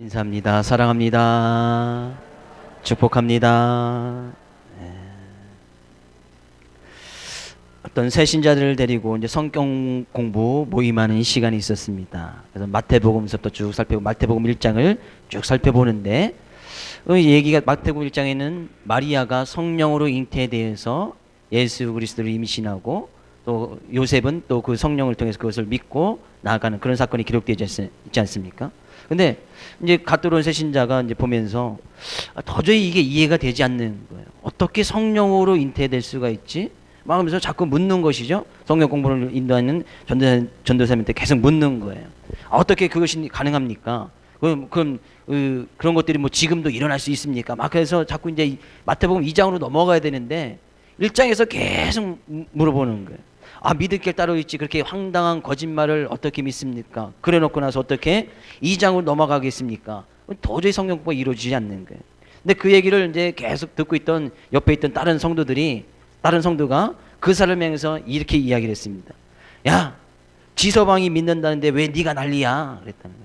인사합니다. 사랑합니다. 축복합니다. 어떤 새 신자들을 데리고 이제 성경 공부 모임하는 시간이 있었습니다. 그래서 마태복음서부터 쭉 살펴보고 마태복음 1장을 쭉 살펴보는데 얘기가 마태복음 1장에는 마리아가 성령으로 잉태되어서 예수 그리스도를 임신하고 또 요셉은 또 그 성령을 통해서 그것을 믿고 나아가는 그런 사건이 기록되지 있지 않습니까? 근데 이제 갓 들어온 새 신자가 이제 보면서 도저히 이게 이해가 되지 않는 거예요. 어떻게 성령으로 잉태될 수가 있지? 막 하면서 자꾸 묻는 것이죠. 성경 공부를 인도하는 전도사님한테 계속 묻는 거예요. 어떻게 그것이 가능합니까? 그럼 그런 것들이 뭐 지금도 일어날 수 있습니까? 막 그래서 자꾸 이제 마태복음 2장으로 넘어가야 되는데 1장에서 계속 물어보는 거예요. 믿을 게 따로 있지 그렇게 황당한 거짓말을 어떻게 믿습니까? 그래 놓고 나서 어떻게 2장으로 넘어가겠습니까? 도저히 성경 공부가 이루어지지 않는 거예요. 근데 그 얘기를 이제 계속 듣고 있던 옆에 있던 다른 성도가 그 사람을 향해서 이렇게 이야기를 했습니다. 야, 지서방이 믿는다는데 왜 네가 난리야? 그랬다는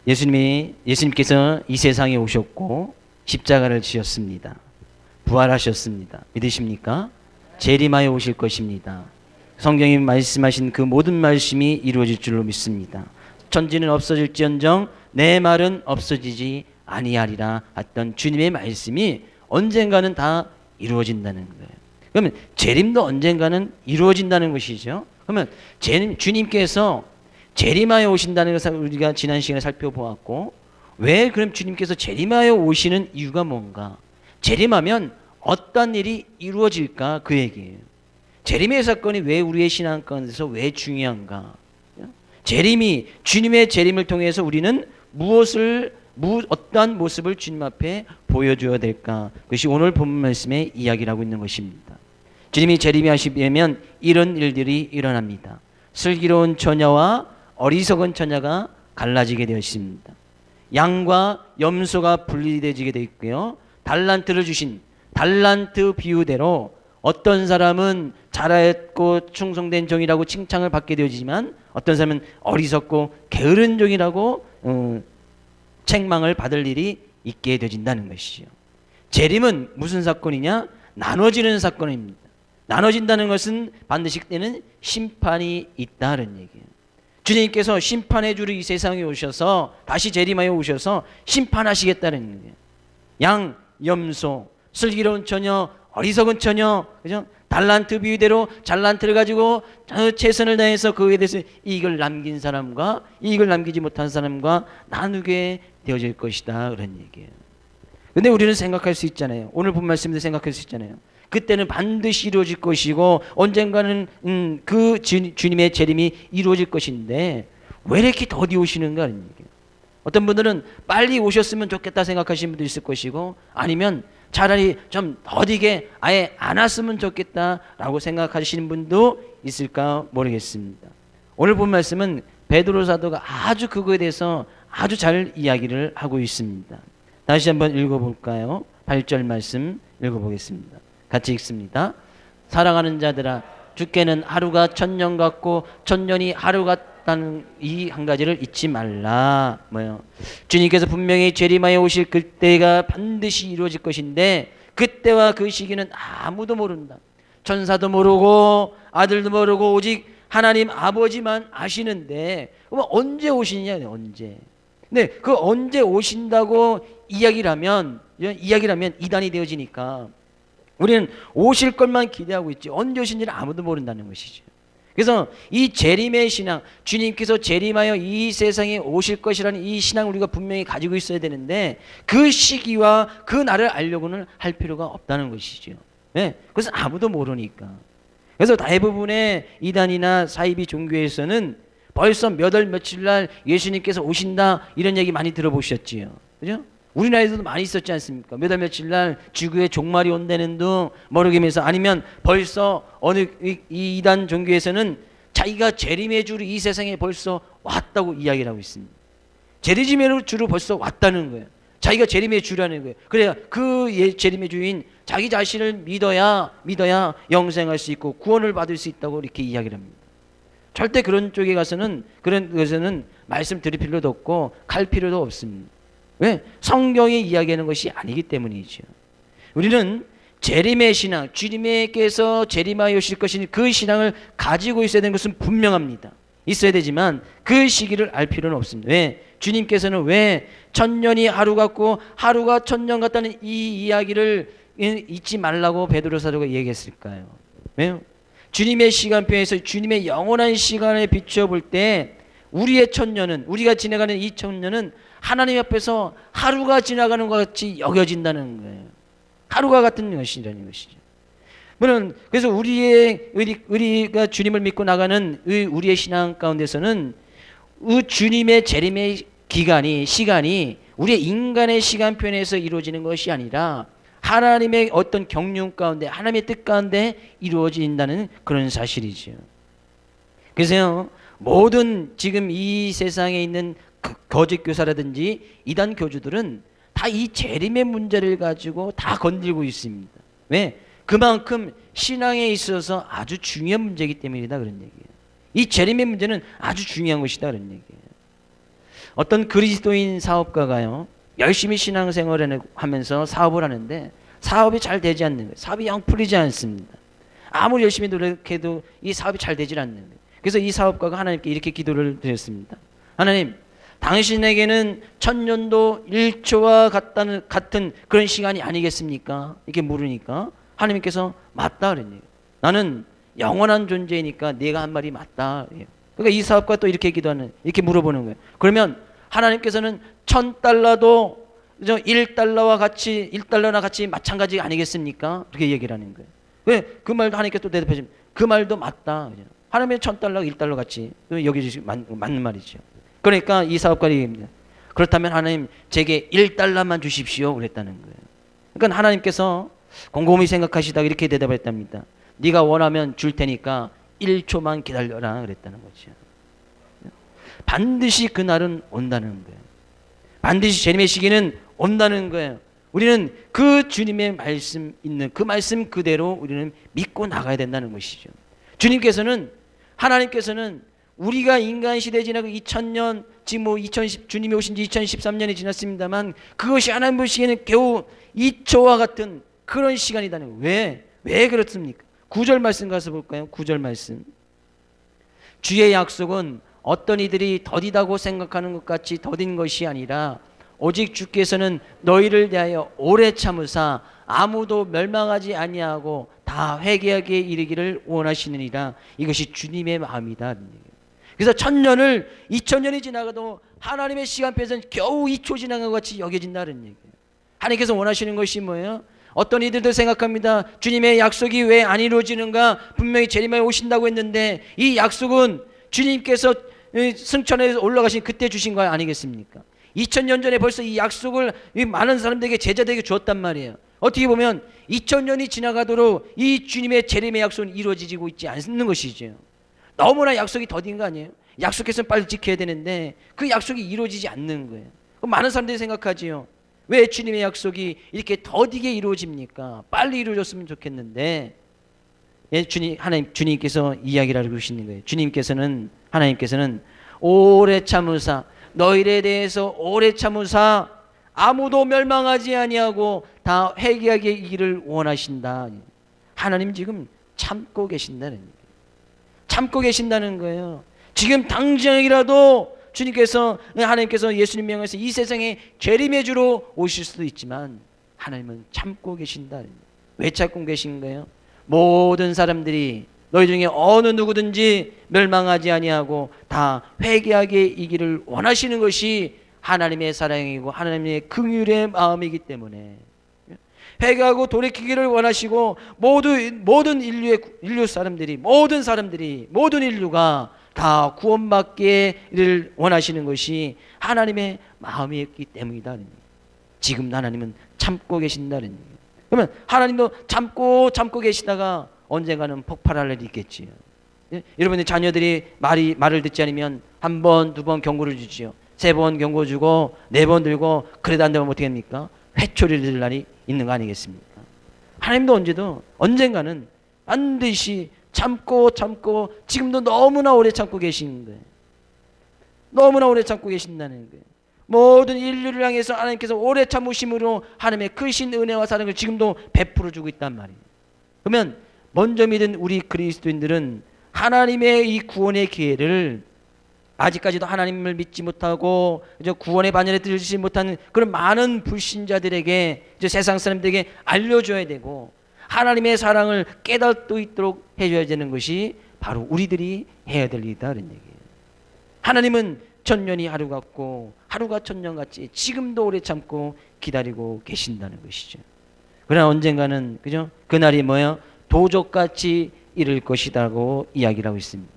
것이죠. 예수님께서 이 세상에 오셨고 십자가를 지었습니다. 부활하셨습니다. 믿으십니까? 재림하여 오실 것입니다. 성경이 말씀하신 그 모든 말씀이 이루어질 줄로 믿습니다. 천지는 없어질지언정 내 말은 없어지지 아니하리라 했던 주님의 말씀이 언젠가는 다 이루어진다는 거예요. 그러면 재림도 언젠가는 이루어진다는 것이죠. 그러면 주님께서 재림하여 오신다는 것을 우리가 지난 시간에 살펴보았고, 왜 그럼 주님께서 재림하여 오시는 이유가 뭔가? 재림하면 어떤 일이 이루어질까? 그 얘기예요. 재림의 사건이 왜 우리의 신앙 가운데서 왜 중요한가? 주님의 재림을 통해서 우리는 어떠한 모습을 주님 앞에 보여줘야 될까? 그것이 오늘 본문 말씀의 이야기를 하고 있는 것입니다. 주님이 재림하시면 이런 일들이 일어납니다. 슬기로운 처녀와 어리석은 처녀가 갈라지게 되어 있습니다. 양과 염소가 분리되게 되어 있고요. 달란트를 주신 달란트 비유대로 어떤 사람은 잘했고 충성된 종이라고 칭찬을 받게 되어지만 어떤 사람은 어리석고 게으른 종이라고 책망을 받을 일이 있게 되어진다는 것이죠. 재림은 무슨 사건이냐? 나눠지는 사건입니다. 나눠진다는 것은 반드시 그때는 심판이 있다는 얘기예요. 주님께서 심판의 주로 이 세상에 오셔서 다시 재림하여 오셔서 심판하시겠다는 거예요. 양, 염소, 슬기로운 처녀, 어리석은 처녀, 그죠? 달란트 비유대로 달란트를 가지고 최선을 다해서 그에 대해서 이익을 남긴 사람과 이익을 남기지 못한 사람과 나누게 되어질 것이다, 그런 얘기예요. 근데 우리는 생각할 수 있잖아요. 오늘 본 말씀도 생각할 수 있잖아요. 그때는 반드시 이루어질 것이고 언젠가는 그 주님의 재림이 이루어질 것인데 왜 이렇게 더디 오시는가 하는 얘기예요. 어떤 분들은 빨리 오셨으면 좋겠다 생각하시는 분도 있을 것이고, 아니면 차라리 좀 더디게 아예 안 왔으면 좋겠다라고 생각하시는 분도 있을까 모르겠습니다. 오늘 본 말씀은 베드로 사도가 아주 그거에 대해서 아주 잘 이야기를 하고 있습니다. 다시 한번 읽어볼까요? 8절 말씀 읽어보겠습니다. 같이 읽습니다. 사랑하는 자들아, 주께는 하루가 천년 같고 천년이 하루 같다는 이 한 가지를 잊지 말라. 주님께서 분명히 재림하여 오실 그때가 반드시 이루어질 것인데 그때와 그 시기는 아무도 모른다. 천사도 모르고 아들도 모르고 오직 하나님 아버지만 아시는데, 그럼 언제 오시느냐? 언제? 근데 그 언제 오신다고 이야기를 하면 이단이 되어지니까 우리는 오실 것만 기대하고 있지 언제 오신지는 아무도 모른다는 것이죠. 그래서 이 재림의 신앙, 주님께서 재림하여 이 세상에 오실 것이라는 이 신앙을 우리가 분명히 가지고 있어야 되는데 그 시기와 그 날을 알려고는 할 필요가 없다는 것이죠. 네? 그것은 아무도 모르니까. 그래서 대부분의 이단이나 사이비 종교에서는 벌써 몇 월 며칠 날 예수님께서 오신다 이런 얘기 많이 들어보셨지요. 그죠? 우리나라에서도 많이 있었지 않습니까? 몇 월 며칠 날 지구에 종말이 온다는 둥 모르겠면서, 아니면 벌써 어느 이 이단 종교에서는 자기가 재림의 주로 이 세상에 벌써 왔다고 이야기를 하고 있습니다. 재림의 주로 벌써 왔다는 거예요. 자기가 재림의 주라는 거예요. 그래야 그 재림의 주인 자기 자신을 믿어야 영생할 수 있고 구원을 받을 수 있다고 이렇게 이야기를 합니다. 절대 그런 쪽에 가서는 그런 것에는 말씀 드릴 필요도 없고 갈 필요도 없습니다. 왜? 성경이 이야기하는 것이 아니기 때문이죠. 우리는 재림의 신앙, 주님께서 재림하여 오실 것인 그 신앙을 가지고 있어야 되는 것은 분명합니다. 있어야 되지만 그 시기를 알 필요는 없습니다. 왜? 주님께서는 왜 천년이 하루 같고 하루가 천년 같다는 이 이야기를 잊지 말라고 베드로 사도가 얘기했을까요? 왜요? 주님의 시간표에서 주님의 영원한 시간에 비춰볼 때 우리의 천년은, 우리가 지나가는 이 천년은 하나님 앞에서 하루가 지나가는 것 같이 여겨진다는 거예요. 하루가 같은 것이라는 것이죠. 물론 그래서 우리가 주님을 믿고 나가는 우리의 신앙 가운데서는 주님의 재림의 시간이 우리의 인간의 시간표에서 이루어지는 것이 아니라 하나님의 어떤 경륜 가운데, 하나님의 뜻 가운데 이루어진다는 그런 사실이죠. 그래서 모든 지금 이 세상에 있는 거짓 교사라든지 이단 교주들은 다 이 재림의 문제를 가지고 다 건들고 있습니다. 왜? 그만큼 신앙에 있어서 아주 중요한 문제이기 때문이다 그런 얘기예요. 이 재림의 문제는 아주 중요한 것이다 그런 얘기예요. 어떤 그리스도인 사업가가요, 열심히 신앙생활을 하면서 사업을 하는데 사업이 잘 되지 않는 거예요. 사업이 영 풀리지 않습니다. 아무리 열심히 노력해도 이 사업이 잘 되지 않는 거예요. 그래서 이 사업가가 하나님께 이렇게 기도를 드렸습니다. 하나님, 당신에게는 천년도 1초와 같은 그런 시간이 아니겠습니까? 이렇게 물으니까 하나님께서 맞다 그랬네요. 나는 영원한 존재이니까 네가 한 말이 맞다. 그러니까 이 사업가 또 이렇게 이렇게 물어보는 거예요. 그러면 하나님께서는 1000달러도 1달러와 같이 1달러나 같이 마찬가지 아니겠습니까? 그렇게 얘기를 하는 거예요. 왜? 그 말도 하나님께서 또 대답해 주면 그 말도 맞다. 하나님의 1000달러 1달러 같이 여기주시 맞는 말이죠. 그러니까 이 사업가가 얘기합니다. 그렇다면 하나님 제게 1달러만 주십시오 그랬다는 거예요. 그러니까 하나님께서 곰곰이 생각하시다가 이렇게 대답했답니다. 네가 원하면 줄 테니까 1초만 기다려라 그랬다는 거죠. 반드시 그날은 온다는 거예요. 반드시 재림의 시기는 온다는 거예요. 우리는 그 주님의 말씀 있는 그 말씀 그대로 우리는 믿고 나가야 된다는 것이죠. 하나님께서는 우리가 인간 시대 지나고 2000년 지금 주님이 오신 지 2013년이 지났습니다만 그것이 하나님 보시기에는 겨우 2초와 같은 그런 시간이다는 거예요. 왜 그렇습니까? 9절 말씀 가서 볼까요? 9절 말씀. 주의 약속은 어떤 이들이 더디다고 생각하는 것 같이 더딘 것이 아니라 오직 주께서는 너희를 대하여 오래 참으사 아무도 멸망하지 아니하고 다 회개하게 이르기를 원하시느니라. 이것이 주님의 마음이다. 그래서 1000년을 2000년이 지나가도 하나님의 시간표에서는 겨우 2초 지나간 것 같이 여겨진다는 얘기예요. 하나님께서 원하시는 것이 뭐예요? 어떤 이들도 생각합니다. 주님의 약속이 왜 안 이루어지는가? 분명히 재림에 오신다고 했는데 이 약속은 주님께서 승천에 올라가신 그때 주신 거 아니겠습니까? 2000년 전에 벌써 이 약속을 많은 사람들에게 제자들에게 주었단 말이에요. 어떻게 보면 2000년이 지나가도록 이 주님의 재림의 약속은 이루어지고 있지 않는 것이죠. 너무나 약속이 더딘 거 아니에요? 약속했으면 빨리 지켜야 되는데 그 약속이 이루어지지 않는 거예요. 많은 사람들이 생각하지요. 왜 주님의 약속이 이렇게 더디게 이루어집니까? 빨리 이루어졌으면 좋겠는데 주님께서 이야기를 하고 계시는 거예요. 하나님께서는 오래 참으사 너희에 대해서 오래 참으사 아무도 멸망하지 아니하고 다 회개하게 이기를 원하신다. 하나님 지금 참고 계신다는 거예요. 참고 계신다는 거예요. 지금 당장이라도 하나님께서 예수님 명하셔서 이 세상에 재림의 주로 오실 수도 있지만 하나님은 참고 계신다는 거예요. 왜 참고 계신 거예요? 모든 사람들이 너희 중에 어느 누구든지 멸망하지 아니하고 다 회개하게 이기를 원하시는 것이 하나님의 사랑이고 하나님의 긍휼의 마음이기 때문에 회개하고 돌이키기를 원하시고 모든 인류가 다 구원받기를 원하시는 것이 하나님의 마음이었기 때문이다. 지금 하나님은 참고 계신다는 얘기예요. 그러면 하나님도 참고 계시다가 언젠가는 폭발할 일이 있겠지요. 여러분의 자녀들이 말을 듣지 않으면 한 번, 두 번 경고를 주지요. 3번 경고 주고 4번 들고 그래도 안 되면 어떻게 합니까? 회초리를 들 날이 있는 거 아니겠습니까? 하나님도 언젠가는 반드시 참고 지금도 너무나 오래 참고 계신 거예요. 너무나 오래 참고 계신다는 거예요. 모든 인류를 향해서 하나님께서 오래 참으심으로 하나님의 크신 은혜와 사랑을 지금도 베풀어 주고 있단 말이에요. 그러면 먼저 믿은 우리 그리스도인들은 하나님의 이 구원의 기회를 아직까지도 하나님을 믿지 못하고 구원의 반열에 들지 못하는 그런 많은 불신자들에게 세상 사람들에게 알려줘야 되고 하나님의 사랑을 깨달을 수 있도록 해줘야 되는 것이 바로 우리들이 해야 될 일이다 그런 얘기예요. 하나님은 천년이 하루 같고 하루가 천년같이 지금도 오래 참고 기다리고 계신다는 것이죠. 그러나 언젠가는 그죠? 그날이 뭐예요? 도적같이 이를 것이라고 이야기를 하고 있습니다.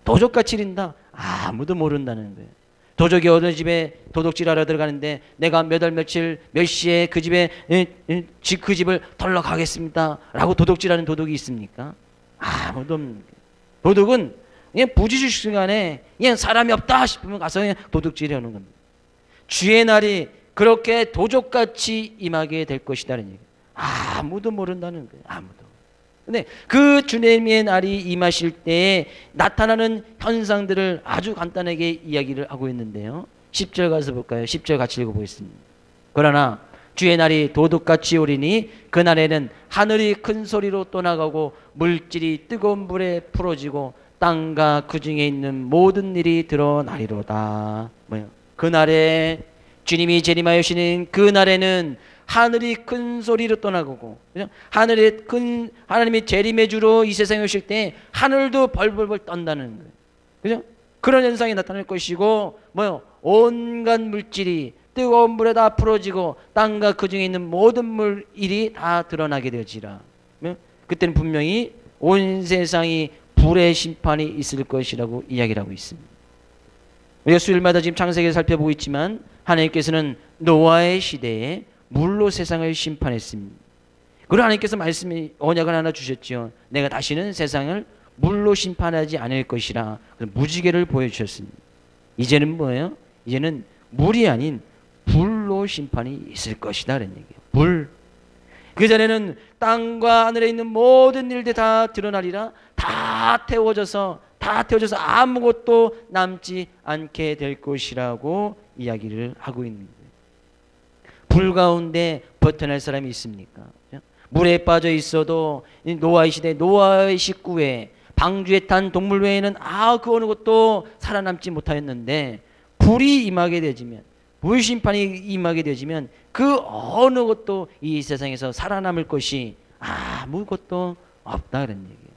도적같이 이른다? 아무도 모른다는 거예요. 도적이 어느 집에 도둑질하러 들어가는데 내가 몇 월 며칠 몇 시에 그 집에 그 집을 털러 가겠습니다 라고 도둑질하는 도둑이 있습니까? 아무도 없는 거예요. 도둑은 그냥 부지식 시간에 그냥 사람이 없다 싶으면 가서 그냥 도둑질해 오는 겁니다. 주의 날이 그렇게 도적같이 임하게 될 것이다는 얘기예요. 아무도 모른다는 거예요. 아무도. 근데 그 주님의 날이 임하실 때에 나타나는 현상들을 아주 간단하게 이야기를 하고 있는데요. 10절 가서 볼까요? 10절 같이 읽어보겠습니다. 그러나 주의 날이 도둑같이 오리니 그날에는 하늘이 큰 소리로 떠나가고 물질이 뜨거운 불에 풀어지고 땅과 그 중에 있는 모든 일이 드러나리로다. 뭐요? 그날에 주님이 재림하여 오시는 그날에는 하늘이 큰 소리로 떠나가고, 그죠? 하나님이 재림의 주로 이 세상에 오실 때 하늘도 벌벌벌 떤다는 거예요. 그죠? 그런 현상이 나타날 것이고, 뭐요? 온갖 물질이 뜨거운 물에 다 풀어지고 땅과 그 중에 있는 모든 물일이 다 드러나게 되어지라. 그때는 분명히 온 세상이 불의 심판이 있을 것이라고 이야기를 하고 있습니다. 우리가 수요일마다 지금 창세기를 살펴보고 있지만 하나님께서는 노아의 시대에 물로 세상을 심판했습니다. 그리고 하나님께서 말씀이 언약을 하나 주셨죠. 내가 다시는 세상을 물로 심판하지 않을 것이라 무지개를 보여주셨습니다. 이제는 뭐예요? 이제는 물이 아닌 불로 심판이 있을 것이다 라는 얘기예요. 불. 그전에는 땅과 하늘에 있는 모든 일들 다 드러나리라. 다 태워져서 아무것도 남지 않게 될 것이라고 이야기를 하고 있는 거예요. 불 가운데 버텨낼 사람이 있습니까? 물에 빠져 있어도 노아의 시대 노아의 식구에 방주에 탄 동물 외에는 그 어느 것도 살아남지 못하였는데 불이 임하게 되지면 불 심판이 임하게 되지면 그 어느 것도 이 세상에서 살아남을 것이 아무것도 없다 그런 얘기예요.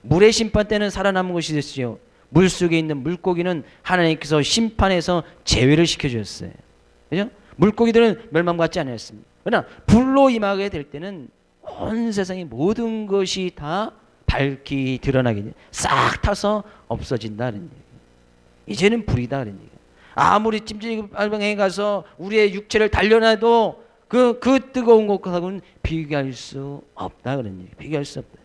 물의 심판 때는 살아남은 것이 됐어요. 물속에 있는 물고기는 하나님께서 심판해서 제외를 시켜주셨어요. 그죠? 물고기들은 멸망받지 않았습니다. 그러나 불로 임하게 될 때는 온 세상의 모든 것이 다 밝히 드러나게 돼. 싹 타서 없어진다는 얘기예요. 이제는 불이다 그런 얘기예요. 아무리 찜질방에 가서 우리의 육체를 달려놔도 그 뜨거운 것하고는 비교할 수 없다 그런 얘기예요. 비교할 수 없다.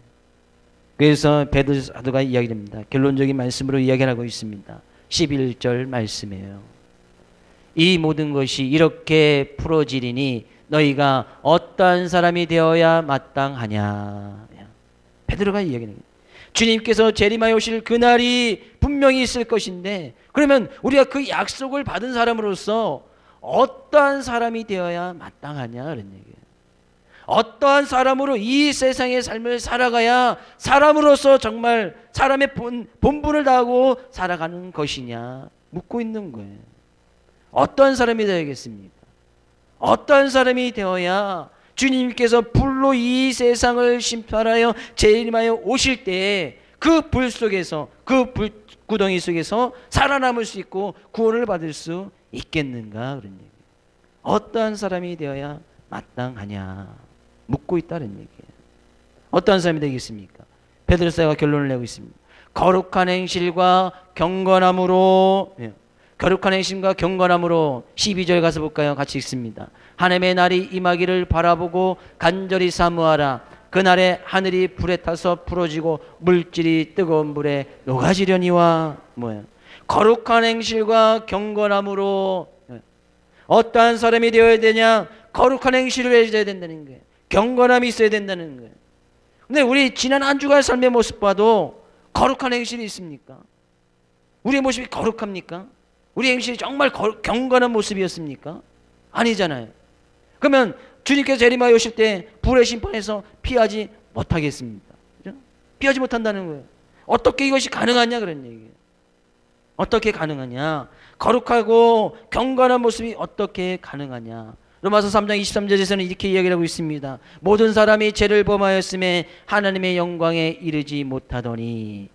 그래서 베드로 사도가 이야기합니다. 결론적인 말씀으로 이야기를 하고 있습니다. 11절 말씀이에요. 이 모든 것이 이렇게 풀어지리니 너희가 어떠한 사람이 되어야 마땅하냐. 베드로가 이야기하는 거예요. 주님께서 재림하여 오실 그날이 분명히 있을 것인데 그러면 우리가 그 약속을 받은 사람으로서 어떠한 사람이 되어야 마땅하냐 그런 얘기예요. 어떠한 사람으로 이 세상의 삶을 살아가야 사람으로서 정말 사람의 본분을 다하고 살아가는 것이냐 묻고 있는 거예요. 어떠한 사람이 되어야겠습니까? 어떠한 사람이 되어야 주님께서 불로 이 세상을 심판하여 재림하여 오실 때에 그 불 속에서 그 불구덩이 속에서 살아남을 수 있고 구원을 받을 수 있겠는가 그런 얘기예요. 어떠한 사람이 되어야 마땅하냐 묻고 있다는 얘기예요. 어떠한 사람이 되겠습니까? 베드로사가 결론을 내고 있습니다. 거룩한 행실과 경건함으로 거룩한 행실과 경건함으로 12절 가서 볼까요? 같이 읽습니다. 하나님의 날이 임하기를 바라보고 간절히 사모하라. 그날에 하늘이 불에 타서 풀어지고 물질이 뜨거운 불에 녹아지려니와 뭐예요? 거룩한 행실과 경건함으로 어떠한 사람이 되어야 되냐? 거룩한 행실을 해줘야 된다는 거예요. 경건함이 있어야 된다는 거예요. 근데 우리 지난 한 주간 삶의 모습 봐도 거룩한 행실이 있습니까? 우리의 모습이 거룩합니까? 우리 행실이 정말 경건한 모습이었습니까? 아니잖아요. 그러면 주님께서 재림하여 오실 때 불의 심판에서 피하지 못하겠습니다. 그죠? 피하지 못한다는 거예요. 어떻게 이것이 가능하냐 그런 얘기예요. 어떻게 가능하냐? 거룩하고 경건한 모습이 어떻게 가능하냐? 로마서 3장 23절에서는 이렇게 이야기하고 있습니다. 모든 사람이 죄를 범하였음에 하나님의 영광에 이르지 못하더니,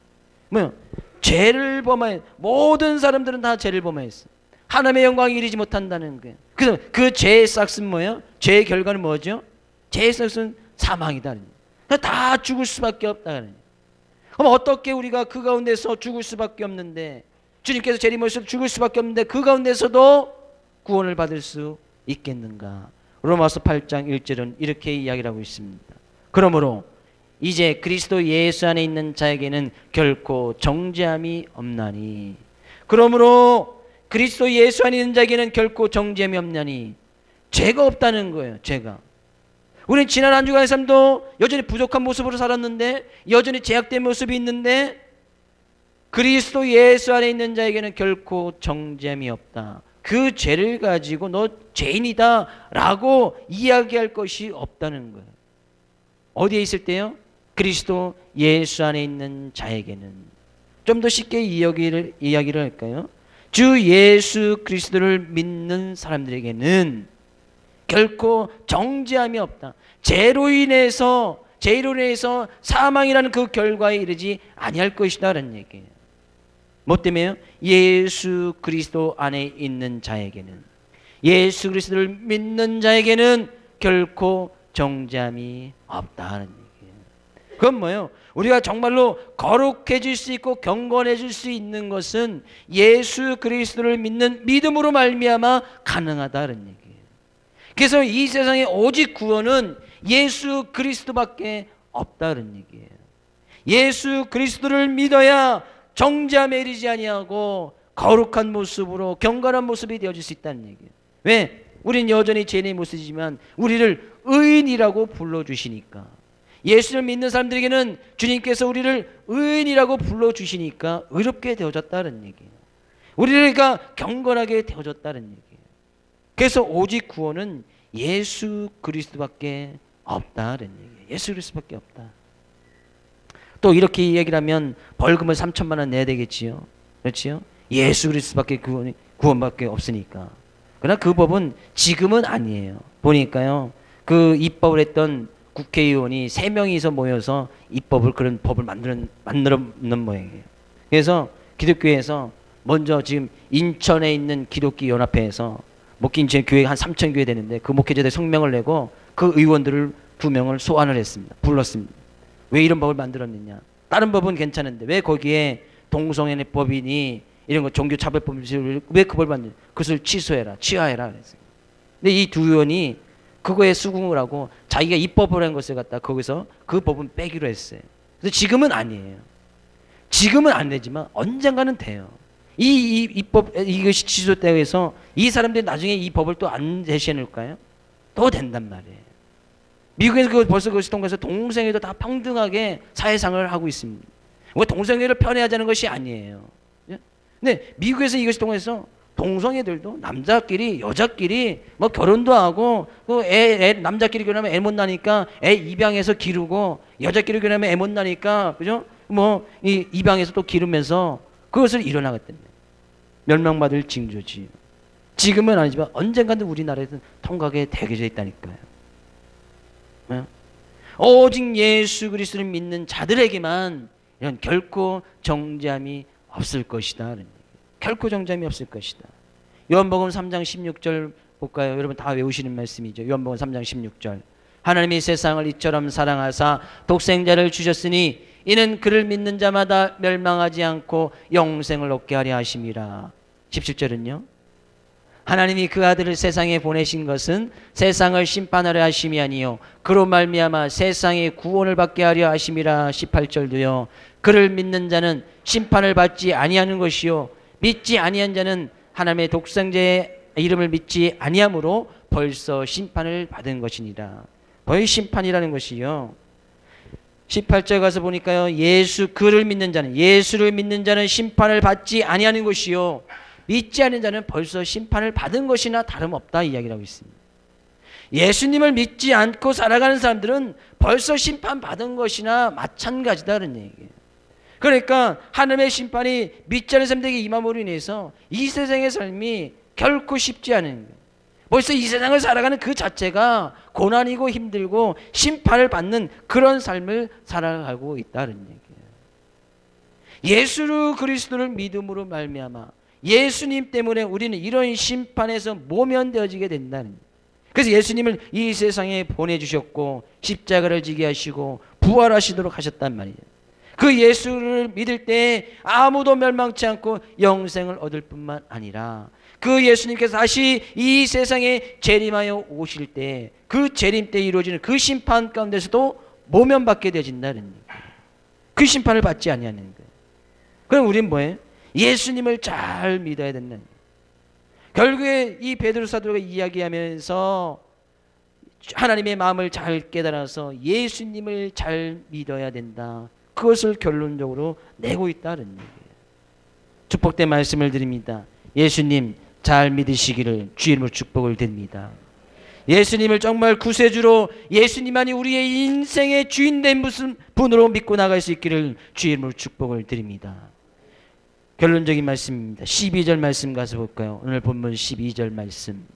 뭐요? 죄를 범하여, 모든 사람들은 다 죄를 범하였어. 하나님의 영광에 이르지 못한다는 거예요. 그래서 그 죄의 싹은 뭐예요? 죄의 결과는 뭐죠? 죄의 싹은 사망이다. 다 죽을 수밖에 없다. 그럼 어떻게 우리가 그 가운데서 죽을 수밖에 없는데, 주님께서 재림하셔서 죽을 수밖에 없는데 그 가운데서도 구원을 받을 수 있겠는가? 로마서 8장 1절은 이렇게 이야기를 하고 있습니다. 그러므로 이제 그리스도 예수 안에 있는 자에게는 결코 정죄함이 없나니, 그러므로 그리스도 예수 안에 있는 자에게는 결코 정죄함이 없나니, 죄가 없다는 거예요. 죄가. 우리는 지난 한 주간의 삶도 여전히 부족한 모습으로 살았는데, 여전히 제약된 모습이 있는데, 그리스도 예수 안에 있는 자에게는 결코 정죄함이 없다. 그 죄를 가지고 너 죄인이다 라고 이야기할 것이 없다는 거예요. 어디에 있을 때요? 그리스도 예수 안에 있는 자에게는. 좀 더 쉽게 이야기를 할까요? 주 예수 그리스도를 믿는 사람들에게는 결코 정죄함이 없다. 죄로 인해서 사망이라는 그 결과에 이르지 아니할 것이다 라는 얘기예요. 뭐 때문에요? 예수 그리스도 안에 있는 자에게는, 예수 그리스도를 믿는 자에게는 결코 정죄함이 없다는 얘기예요. 그건 뭐예요? 우리가 정말로 거룩해질 수 있고 경건해질 수 있는 것은 예수 그리스도를 믿는 믿음으로 말미암아 가능하다는 얘기예요. 그래서 이 세상에 오직 구원은 예수 그리스도밖에 없다는 얘기예요. 예수 그리스도를 믿어야 정죄함에 이르지 아니하고 거룩한 모습으로 경건한 모습이 되어질 수 있다는 얘기예요. 왜? 우린 여전히 죄인의 모습이지만 우리를 의인이라고 불러주시니까. 예수를 믿는 사람들에게는 주님께서 우리를 의인이라고 불러주시니까 의롭게 되어졌다는 얘기예요. 우리가 그러니까 경건하게 되어졌다는 얘기예요. 그래서 오직 구원은 예수 그리스도밖에 없다는 얘기예요. 예수 그리스도밖에 없다. 또 이렇게 이야기를 하면 벌금을 3천만 원 내야 되겠지요. 그렇지요? 예수 그리스도밖에 구원밖에 없으니까. 그러나 그 법은 지금은 아니에요. 보니까요, 그 입법을 했던 국회의원이 3명이서 모여서 입법을, 그런 법을 만들었는 모양이에요. 그래서 기독교에서 먼저 지금 인천에 있는 기독교 연합회에서 인천 교회가 한 3천 교회 되는데 그 목회자들 성명을 내고 그 의원들을 2명을 소환을 했습니다. 불렀습니다. 왜 이런 법을 만들었느냐? 다른 법은 괜찮은데 왜 거기에 동성애법이니 이런 거 종교차별법이 왜 그 법을 만드냐? 그것을 취소해라, 취하해라 그랬어요. 근데 이 2 의원이 그거에 수긍을 하고 자기가 입법을 한 것을 갖다 거기서 그 법은 빼기로 했어요. 그래서 지금은 아니에요. 지금은 안 되지만 언젠가는 돼요. 입법 이것이 취소되고 해서 이 사람들이 나중에 이 법을 또 안 제시해 놓을까요? 또 된단 말이에요. 미국에서 벌써 그것이 통과해서 동성애도 다 평등하게 사회상을 하고 있습니다. 왜 동성애를 편애하자는 것이 아니에요. 근데 미국에서 이것이 통해서 동성애들도 남자끼리 여자끼리 뭐 결혼도 하고 남자끼리 결혼하면 애 못 나니까 애 입양해서 기르고 여자끼리 결혼하면 애 못 나니까 그죠? 뭐 입양해서 또 기르면서 그것을 일어나겠다는 멸망받을 징조지요. 지금은 아니지만 언젠가는 우리나라에서 통과하게 되게 돼 있다니까요. 오직 예수 그리스도를 믿는 자들에게만 이런 결코 정죄함이 없을 것이다. 결코 정죄함이 없을 것이다. 요한복음 3장 16절 볼까요? 여러분 다 외우시는 말씀이죠. 요한복음 3장 16절. 하나님이 세상을 이처럼 사랑하사 독생자를 주셨으니 이는 그를 믿는 자마다 멸망하지 않고 영생을 얻게 하려 하심이라. 17절은요. 하나님이 그 아들을 세상에 보내신 것은 세상을 심판하려 하심이 아니요 그로 말미암아 세상의 구원을 받게 하려 하심이라. 18절도요. 그를 믿는 자는 심판을 받지 아니하는 것이요 믿지 아니한 자는 하나님의 독생자의 이름을 믿지 아니함으로 벌써 심판을 받은 것이니라. 벌 심판이라는 것이요, 18절 가서 보니까요. 그를 믿는 자는, 예수를 믿는 자는 심판을 받지 아니하는 것이요 믿지 않는 자는 벌써 심판을 받은 것이나 다름없다 이야기를 하고 있습니다. 예수님을 믿지 않고 살아가는 사람들은 벌써 심판받은 것이나 마찬가지다는 얘기예요. 그러니까 하나님의 심판이 믿지 않는 사람들에게 임함으로 인해서 이 세상의 삶이 결코 쉽지 않은 거예요. 벌써 이 세상을 살아가는 그 자체가 고난이고 힘들고 심판을 받는 그런 삶을 살아가고 있다는 얘기예요. 예수 그리스도를 믿음으로 말미암아 예수님 때문에 우리는 이런 심판에서 모면되어지게 된다는 거예요. 그래서 예수님을 이 세상에 보내주셨고 십자가를 지게 하시고 부활하시도록 하셨단 말이에요. 그 예수를 믿을 때 아무도 멸망치 않고 영생을 얻을 뿐만 아니라 그 예수님께서 다시 이 세상에 재림하여 오실 때 그 재림 때 이루어지는 그 심판 가운데서도 모면받게 되어진다는 거예요. 그 심판을 받지 아니하는 거예요. 그럼 우리는 뭐예요? 예수님을 잘 믿어야 된다는 거예요. 결국에 이 베드로 사도가 이야기하면서 하나님의 마음을 잘 깨달아서 예수님을 잘 믿어야 된다. 그것을 결론적으로 내고 있다는 얘기예요. 축복된 말씀을 드립니다. 예수님 잘 믿으시기를 주의 이름으로 축복을 드립니다. 예수님을 정말 구세주로 예수님만이 우리의 인생의 주인된 무슨 분으로 믿고 나갈 수 있기를 주의 이름으로 축복을 드립니다. 결론적인 말씀입니다. 12절 말씀 가서 볼까요? 오늘 본문 12절 말씀.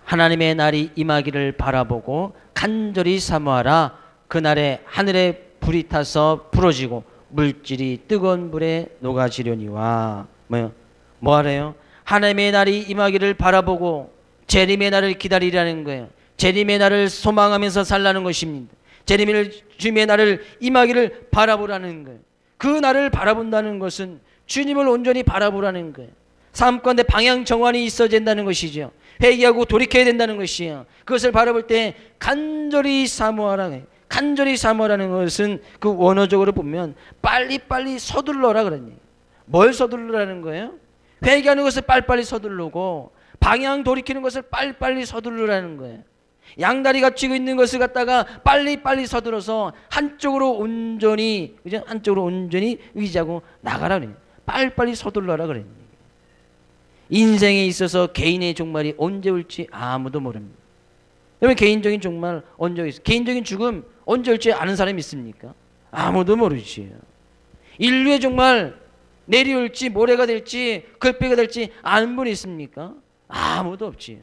하나님의 날이 임하기를 바라보고 간절히 사모하라. 그날에 하늘에 불이 타서 부러지고 물질이 뜨거운 불에 녹아지려니와. 뭐 하래요? 하나님의 날이 임하기를 바라보고 재림의 날을 기다리라는 거예요. 재림의 날을 소망하면서 살라는 것입니다. 주님의 날을 임하기를 바라보라는 거예요. 그 날을 바라본다는 것은 주님을 온전히 바라보라는 거예요. 삶 가운데 방향 정환이 있어야 된다는 것이죠. 회개하고 돌이켜야 된다는 것이에요. 그것을 바라볼 때 간절히 사모하라. 간절히 사모하라는 것은 그 원어적으로 보면 빨리빨리 서둘러라 그런 얘기예요. 뭘 서둘러라는 거예요? 회개하는 것을 빨리빨리 서두르고 방향 돌이키는 것을 빨리빨리 서두르라는 거예요. 양다리 갖추고 있는 것을 갖다가 빨리빨리 서둘러서 한쪽으로 온전히 의지하고 나가라 그래요. 빨리빨리 서둘러라 그래요. 인생에 있어서 개인의 종말이 언제 올지 아무도 모릅니다. 여러분 개인적인 종말 언제 있어요? 개인적인 죽음 언제 올지 아는 사람이 있습니까? 아무도 모르지요. 인류의 종말 내일이 올지 모레가 될지 글빼가 될지 아는 분이 있습니까? 아무도 없지요.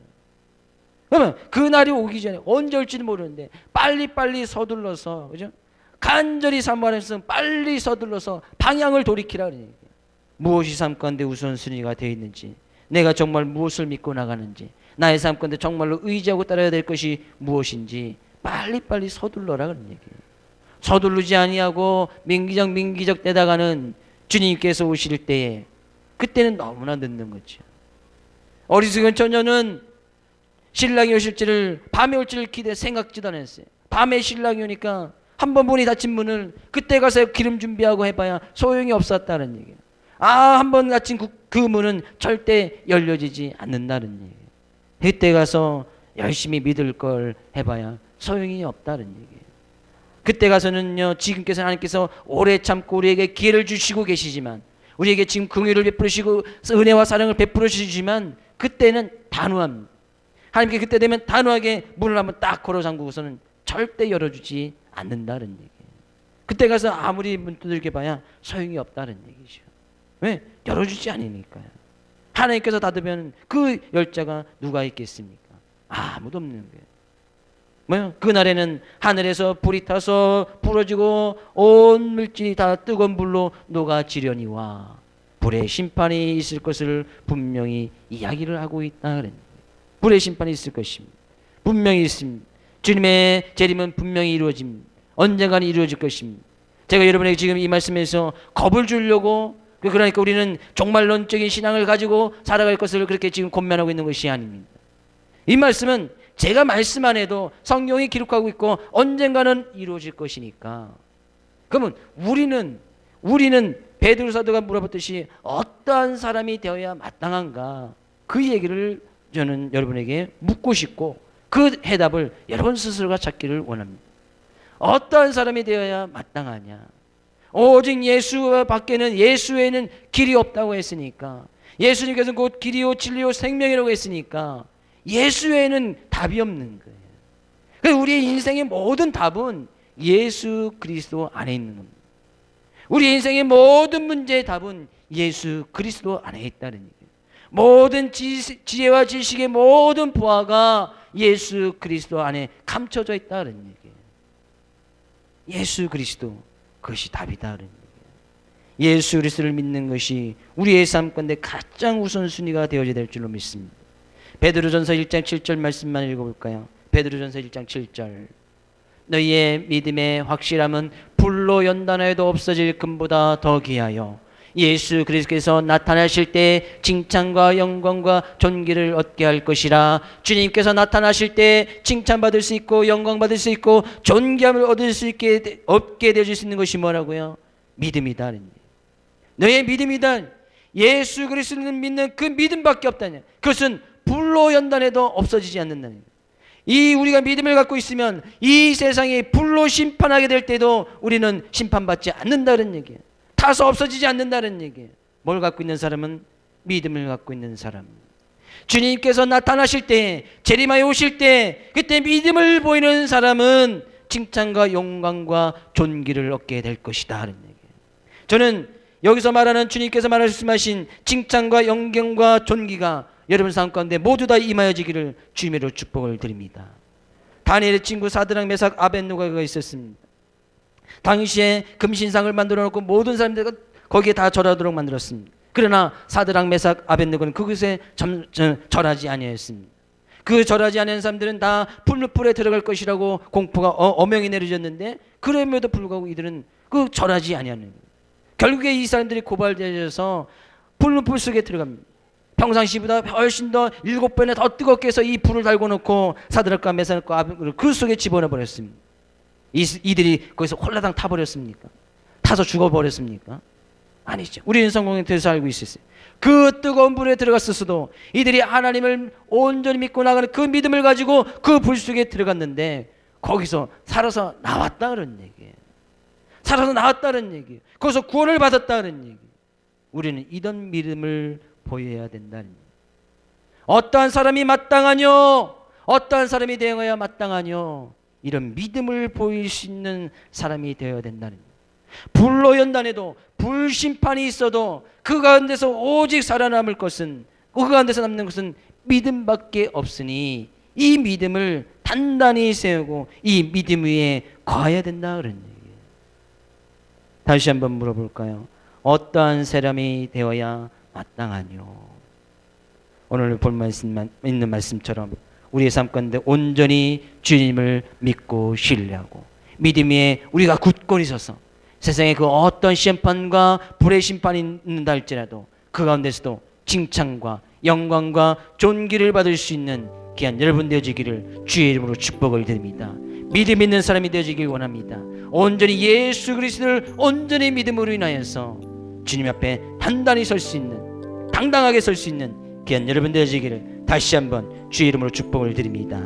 그러면 그 날이 오기 전에 언제 올지도 모르는데 빨리빨리 서둘러서 그죠? 간절히 사모하면서 빨리 서둘러서 방향을 돌이키라 그러니까. 무엇이 삶 가운데 우선순위가 되어 있는지, 내가 정말 무엇을 믿고 나가는지, 나의 삶 가운데 정말로 의지하고 따라야 될 것이 무엇인지 빨리빨리 서둘러라 그런 얘기예요. 서두르지 아니하고 민기적 되다가는 주님께서 오실 때에 그때는 너무나 늦는 거죠. 어리석은 처녀는 신랑이 오실지를 밤에 올지를 생각지도 않았어요. 밤에 신랑이 오니까 한 번 문이 닫힌 문을 그때 가서 기름 준비하고 해봐야 소용이 없었다는 얘기예요. 한 번 닫힌 그 문은 절대 열려지지 않는다는 얘기예요. 그때 가서 열심히 믿을 걸 해봐야 소용이 없다는 얘기예요. 그때 가서는요, 지금께서 하나님께서 오래 참고 우리에게 기회를 주시고 계시지만, 우리에게 지금 긍휼을 베푸시고 은혜와 사랑을 베풀어 주시지만 그때는 단호합니다. 하나님께 그때 되면 단호하게 문을 한번 딱 걸어 잠그고서는 절대 열어주지 않는다는 얘기예요. 그때 가서 아무리 문 두들겨 봐야 소용이 없다는 얘기죠. 왜? 열어주지 않으니까요. 하나님께서 닫으면 그 열자가 누가 있겠습니까? 아무도 없는 거예요. 뭐요? 그날에는 하늘에서 불이 타서 부러지고 온 물질이 다 뜨거운 불로 녹아지려니와 불의 심판이 있을 것을 분명히 이야기를 하고 있다. 불의 심판이 있을 것입니다. 분명히 있습니다. 주님의 재림은 분명히 이루어집니다. 언젠가는 이루어질 것입니다. 제가 여러분에게 지금 이 말씀에서 겁을 주려고, 그러니까 우리는 종말론적인 신앙을 가지고 살아갈 것을 그렇게 지금 권면하고 있는 것이 아닙니다. 이 말씀은 제가 말씀 안 해도 성경이 기록하고 있고 언젠가는 이루어질 것이니까. 그러면 우리는 베드로 사도가 물어봤듯이 어떠한 사람이 되어야 마땅한가, 그 얘기를 저는 여러분에게 묻고 싶고 그 해답을 여러분 스스로가 찾기를 원합니다. 어떠한 사람이 되어야 마땅하냐? 오직 예수 밖에는, 예수 외에는 길이 없다고 했으니까, 예수님께서는 곧 길이요 진리요 생명이라고 했으니까 예수 외에는 답이 없는 거예요. 그래서 우리의 인생의 모든 답은 예수 그리스도 안에 있는 겁니다. 우리 인생의 모든 문제의 답은 예수 그리스도 안에 있다는 얘기예요. 모든 지혜와 지식의 모든 부하가 예수 그리스도 안에 감춰져 있다는 얘기예요. 예수 그리스도, 그것이 답이다는 얘기예요. 예수 그리스도를 믿는 것이 우리의 삶 가운데 가장 우선순위가 되어야 될 줄로 믿습니다. 베드로전서 1장 7절 말씀만 읽어볼까요? 베드로전서 1장 7절. 너희의 믿음의 확실함은 불로 연단하여도 없어질 금보다 더 귀하여 예수 그리스도께서 나타나실 때 칭찬과 영광과 존귀를 얻게 할 것이라. 주님께서 나타나실 때 칭찬받을 수 있고 영광받을 수 있고 존귀함을 얻을 수 있게 얻게 되어질 수 있는 것이 뭐라고요? 믿음이다. 너의 믿음이다. 예수 그리스도를 믿는 그 믿음밖에 없다냐. 그것은 불로 연단해도 없어지지 않는다는 거예요. 이 우리가 믿음을 갖고 있으면 이 세상이 불로 심판하게 될 때도 우리는 심판받지 않는다는 얘기예요. 타서 없어지지 않는다는 얘기예요. 뭘 갖고 있는 사람은? 믿음을 갖고 있는 사람. 주님께서 나타나실 때, 재림하여 오실 때, 그때 믿음을 보이는 사람은 칭찬과 영광과 존귀를 얻게 될 것이다 하는 얘기예요. 저는 여기서 말하는 주님께서 말씀하신 칭찬과 영광과 존귀가 여러분 삶 가운데 모두 다 임하여지기를 주님으로 축복을 드립니다. 다니엘의 친구 사드락 메삭 아벳느고가 있었습니다. 당시에 금신상을 만들어 놓고 모든 사람들이 거기에 다 절하도록 만들었습니다. 그러나 사드락 메삭 아벳느고는 그것에 절하지 아니하였습니다. 그 절하지 않은 사람들은 다 풀무불에 들어갈 것이라고 공포가 어명이 내려졌는데, 그럼에도 불구하고 이들은 그 절하지 아니하는 거예요. 결국에 이 사람들이 고발되어서 풀무불 속에 들어갑니다. 평상시보다 훨씬 더 7배나 더 뜨겁게 해서 이 불을 달고 놓고 사드락과 메삭과 아벳느고를 그 속에 집어넣어 버렸습니다. 이들이 거기서 홀라당 타버렸습니까? 타서 죽어버렸습니까? 아니죠. 우리는 성공에 대해서 알고 있었어요. 그 뜨거운 불에 들어갔었어도 이들이 하나님을 온전히 믿고 나가는 그 믿음을 가지고 그 불 속에 들어갔는데 거기서 살아서 나왔다는 얘기예요. 살아서 나왔다는 얘기예요. 거기서 구원을 받았다는 얘기예요. 우리는 이런 믿음을 보여야 된다는 얘기예요. 어떠한 사람이 마땅하뇨? 어떠한 사람이 되어야 마땅하뇨? 이런 믿음을 보일 수 있는 사람이 되어야 된다는 거예요. 불로 연단해도 불심판이 있어도 그 가운데서 오직 살아남을 것은, 그 가운데서 남는 것은 믿음밖에 없으니 이 믿음을 단단히 세우고 이 믿음 위에 거해야 된다 그런 얘기예요. 다시 한번 물어볼까요? 어떠한 사람이 되어야 마땅하뇨? 오늘 볼 말씀 있는 말씀처럼 우리의 삶 가운데 온전히 주님을 믿고 신뢰하고 믿음 위에 우리가 굳건히 서서 세상에 그 어떤 심판과 불의 심판이 있는다 할지라도 그 가운데서도 칭찬과 영광과 존귀를 받을 수 있는 귀한 여러분 되어지기를 주의 이름으로 축복을 드립니다. 믿음 있는 사람이 되어지길 원합니다. 온전히 예수 그리스도를 온전히 믿음으로 인하여서 주님 앞에 단단히 설 수 있는, 당당하게 설 수 있는 귀한 여러분 되어지기를 다시 한번 주의 이름으로 축복을 드립니다.